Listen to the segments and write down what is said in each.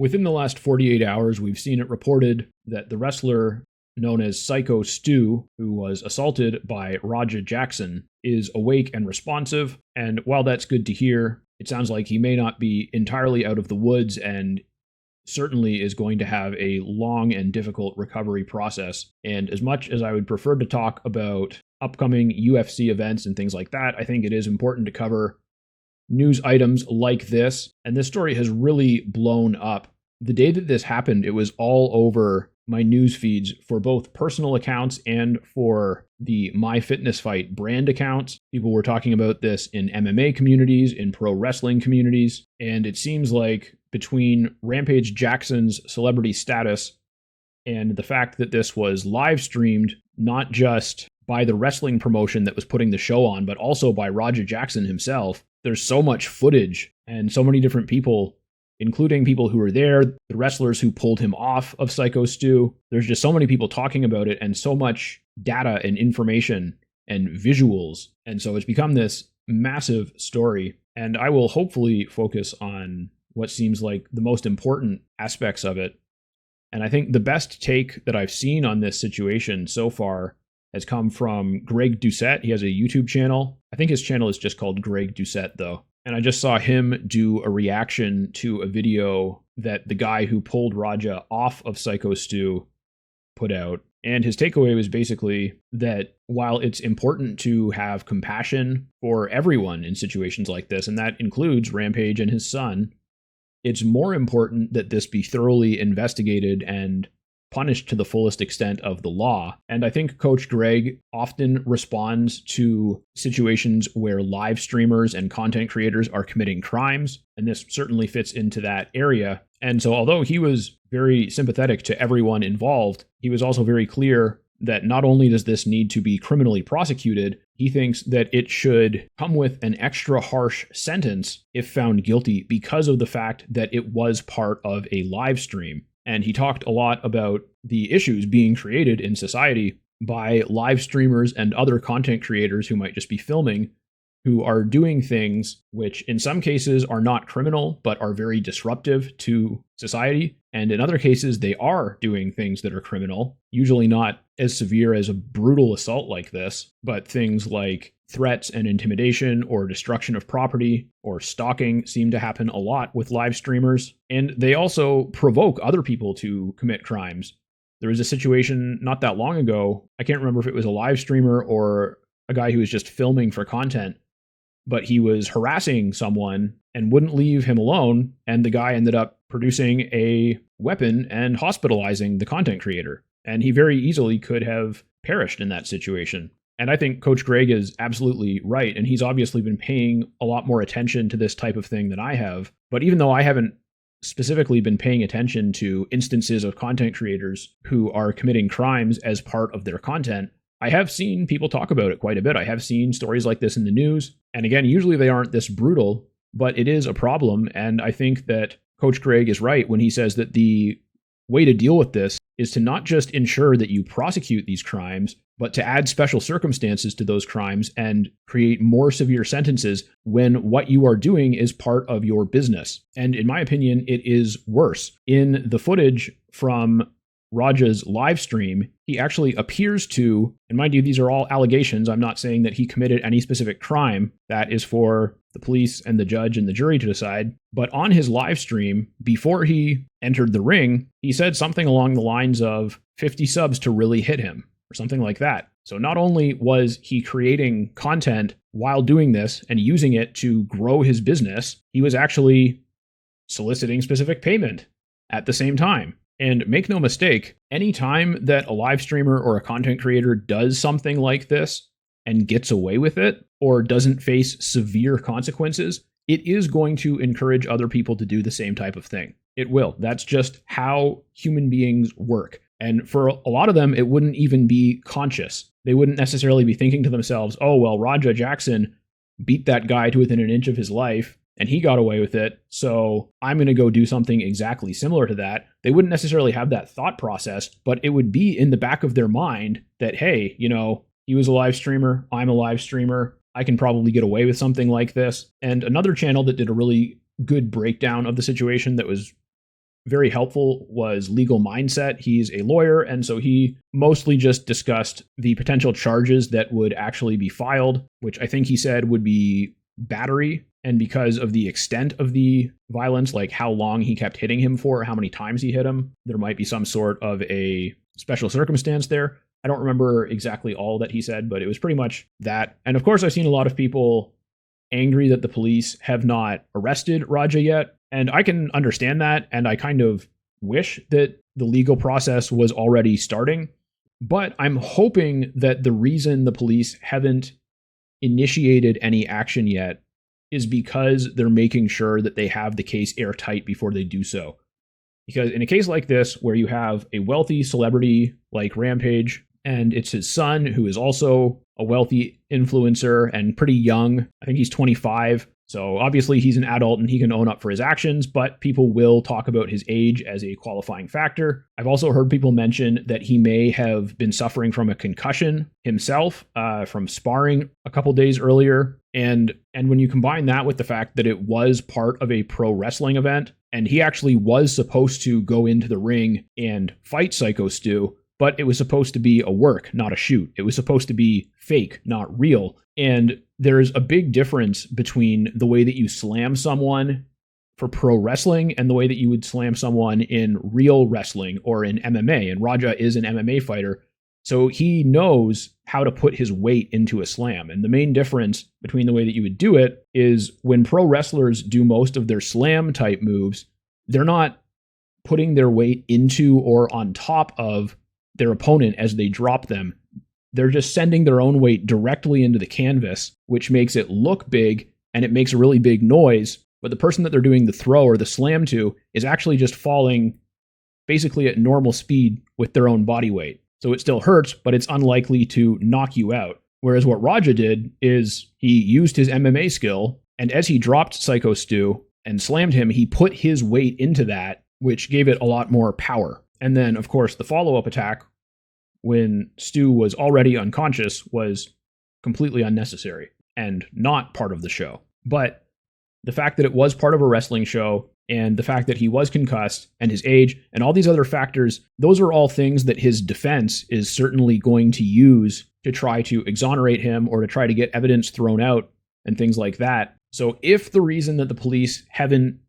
Within the last 48 hours, we've seen it reported that the wrestler known as Syko Stu, who was assaulted by Raja Jackson, is awake and responsive. And while that's good to hear, it sounds like he may not be entirely out of the woods and certainly is going to have a long and difficult recovery process. And as much as I would prefer to talk about upcoming UFC events and things like that, I think it is important to cover news items like this. And this story has really blown up. The day that this happened, it was all over my news feeds for both personal accounts and for the MyFitnessFight brand accounts. People were talking about this in MMA communities, in pro wrestling communities, and it seems like between Rampage Jackson's celebrity status and the fact that this was live streamed, not just by the wrestling promotion that was putting the show on, but also by Raja Jackson himself, there's so much footage and so many different people, including people who were there, the wrestlers who pulled him off of Syko Stu. There's just so many people talking about it and so much data and information and visuals. And so it's become this massive story. And I will hopefully focus on what seems like the most important aspects of it. And I think the best take that I've seen on this situation so far has come from Greg Doucette. He has a YouTube channel. I think his channel is just called Greg Doucette, though. And I just saw him do a reaction to a video that the guy who pulled Raja off of Syko Stu put out. And his takeaway was basically that while it's important to have compassion for everyone in situations like this, and that includes Rampage and his son, it's more important that this be thoroughly investigated and punished to the fullest extent of the law. And I think Coach Greg often responds to situations where live streamers and content creators are committing crimes, and this certainly fits into that area. And so although he was very sympathetic to everyone involved, he was also very clear that not only does this need to be criminally prosecuted, he thinks that it should come with an extra harsh sentence if found guilty because of the fact that it was part of a live stream. And he talked a lot about the issues being created in society by live streamers and other content creators who might just be filming, who are doing things which in some cases are not criminal, but are very disruptive to society. And in other cases, they are doing things that are criminal, usually not as severe as a brutal assault like this, but things like threats and intimidation or destruction of property or stalking seem to happen a lot with live streamers. And they also provoke other people to commit crimes. There was a situation not that long ago, I can't remember if it was a live streamer or a guy who was just filming for content, but he was harassing someone and wouldn't leave him alone, and the guy ended up producing a weapon and hospitalizing the content creator. And he very easily could have perished in that situation. And I think Coach Greg is absolutely right, and he's obviously been paying a lot more attention to this type of thing than I have. But even though I haven't specifically been paying attention to instances of content creators who are committing crimes as part of their content, I have seen people talk about it quite a bit. I have seen stories like this in the news. And again, usually they aren't this brutal, but it is a problem. And I think that Coach Greg is right when he says that the way to deal with this is to not just ensure that you prosecute these crimes, but to add special circumstances to those crimes and create more severe sentences when what you are doing is part of your business. And in my opinion, it is worse. In the footage from Raja's live stream, he actually appears to, and mind you, these are all allegations. I'm not saying that he committed any specific crime. That is for the police and the judge and the jury to decide. But on his live stream, before he entered the ring, he said something along the lines of 50 subs to really hit him, or something like that. So not only was he creating content while doing this and using it to grow his business, he was actually soliciting specific payment at the same time. And make no mistake, any time that a live streamer or a content creator does something like this and gets away with it or doesn't face severe consequences, it is going to encourage other people to do the same type of thing. It will. That's just how human beings work. And for a lot of them, it wouldn't even be conscious. They wouldn't necessarily be thinking to themselves, oh, well, Raja Jackson beat that guy to within an inch of his life, and he got away with it, so I'm going to go do something exactly similar to that. They wouldn't necessarily have that thought process, but it would be in the back of their mind that, hey, you know, he was a live streamer, I'm a live streamer, I can probably get away with something like this. And another channel that did a really good breakdown of the situation that was very helpful was legal mindset. He's a lawyer, and so he mostly just discussed the potential charges that would actually be filed, which I think he said would be battery. And because of the extent of the violence, like how long he kept hitting him for, how many times he hit him, there might be some sort of a special circumstance there. I don't remember exactly all that he said, but it was pretty much that. And of course, I've seen a lot of people angry that the police have not arrested Raja yet. And I can understand that. And I kind of wish that the legal process was already starting. But I'm hoping that the reason the police haven't initiated any action yet is because they're making sure that they have the case airtight before they do so. Because in a case like this, where you have a wealthy celebrity like Rampage, and it's his son who is also a wealthy influencer and pretty young. I think he's 25. So obviously he's an adult and he can own up for his actions, but people will talk about his age as a qualifying factor. I've also heard people mention that he may have been suffering from a concussion himself from sparring a couple days earlier. And when you combine that with the fact that it was part of a pro wrestling event, and he actually was supposed to go into the ring and fight Syko Stu, but it was supposed to be a work, not a shoot. It was supposed to be fake, not real. And there's a big difference between the way that you slam someone for pro wrestling and the way that you would slam someone in real wrestling or in MMA. And Raja is an MMA fighter, so he knows how to put his weight into a slam. And the main difference between the way that you would do it is when pro wrestlers do most of their slam type moves, they're not putting their weight into or on top of their opponent as they drop them. They're just sending their own weight directly into the canvas, which makes it look big and it makes a really big noise. But the person that they're doing the throw or the slam to is actually just falling basically at normal speed with their own body weight. So it still hurts, but it's unlikely to knock you out. Whereas what Raja did is he used his MMA skill, and as he dropped Syko Stu and slammed him, he put his weight into that, which gave it a lot more power. And then, of course, the follow-up attack, when Stu was already unconscious, was completely unnecessary and not part of the show. But the fact that it was part of a wrestling show and the fact that he was concussed and his age and all these other factors, those are all things that his defense is certainly going to use to try to exonerate him or to try to get evidence thrown out and things like that. So if the reason that the police haven't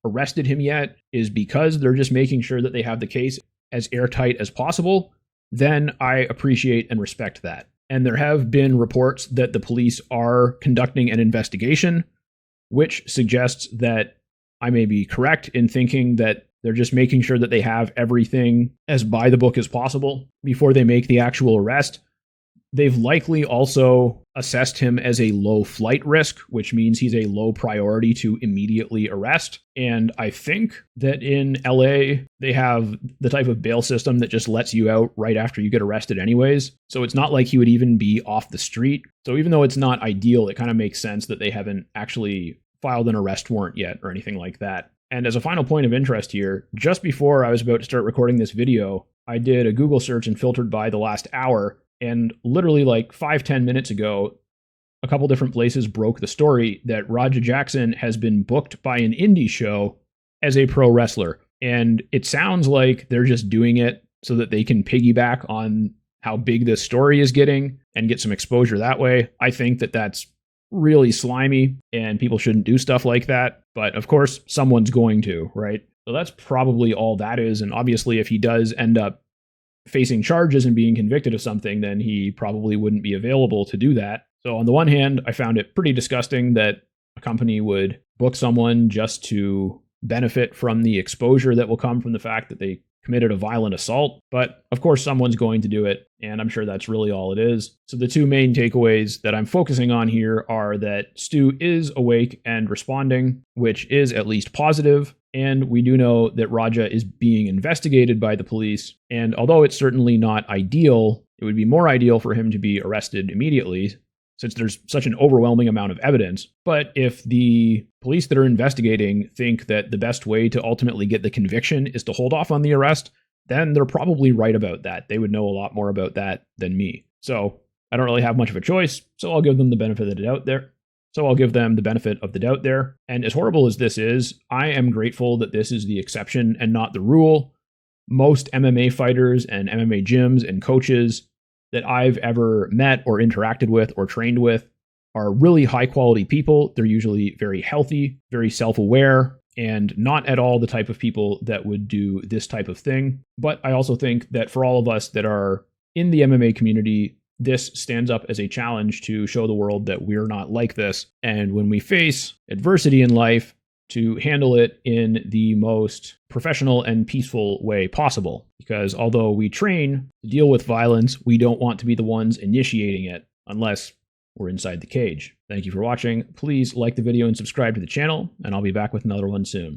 arrested him yet is because they're just making sure that they have the case as airtight as possible, then I appreciate and respect that. And there have been reports that the police are conducting an investigation, which suggests that I may be correct in thinking that they're just making sure that they have everything as by the book as possible before they make the actual arrest. They've likely also assessed him as a low flight risk, which means he's a low priority to immediately arrest. And I think that in LA, they have the type of bail system that just lets you out right after you get arrested anyways. So it's not like he would even be off the street. So even though it's not ideal, it kind of makes sense that they haven't actually filed an arrest warrant yet or anything like that. And as a final point of interest here, just before I was about to start recording this video, I did a Google search and filtered by the last hour. And literally like 5-10 minutes ago, a couple different places broke the story that Raja Jackson has been booked by an indie show as a pro wrestler. And it sounds like they're just doing it so that they can piggyback on how big this story is getting and get some exposure that way. I think that that's really slimy and people shouldn't do stuff like that. But of course, someone's going to, right? So that's probably all that is. And obviously, if he does end up facing charges and being convicted of something, then he probably wouldn't be available to do that. So on the one hand, I found it pretty disgusting that a company would book someone just to benefit from the exposure that will come from the fact that they committed a violent assault. But of course, someone's going to do it, and I'm sure that's really all it is. So the two main takeaways that I'm focusing on here are that Stu is awake and responding, which is at least positive. And we do know that Raja is being investigated by the police. And although it's certainly not ideal, it would be more ideal for him to be arrested immediately since there's such an overwhelming amount of evidence. But if the police that are investigating think that the best way to ultimately get the conviction is to hold off on the arrest, then they're probably right about that. They would know a lot more about that than me. So I don't really have much of a choice, so I'll give them the benefit of the doubt there. So I'll give them the benefit of the doubt there. And as horrible as this is, I am grateful that this is the exception and not the rule. Most MMA fighters and MMA gyms and coaches that I've ever met or interacted with or trained with are really high quality people. They're usually very healthy, very self-aware, and not at all the type of people that would do this type of thing. But I also think that for all of us that are in the MMA community, this stands up as a challenge to show the world that we're not like this. And when we face adversity in life, to handle it in the most professional and peaceful way possible. Because although we train to deal with violence, we don't want to be the ones initiating it unless we're inside the cage. Thank you for watching. Please like the video and subscribe to the channel, and I'll be back with another one soon.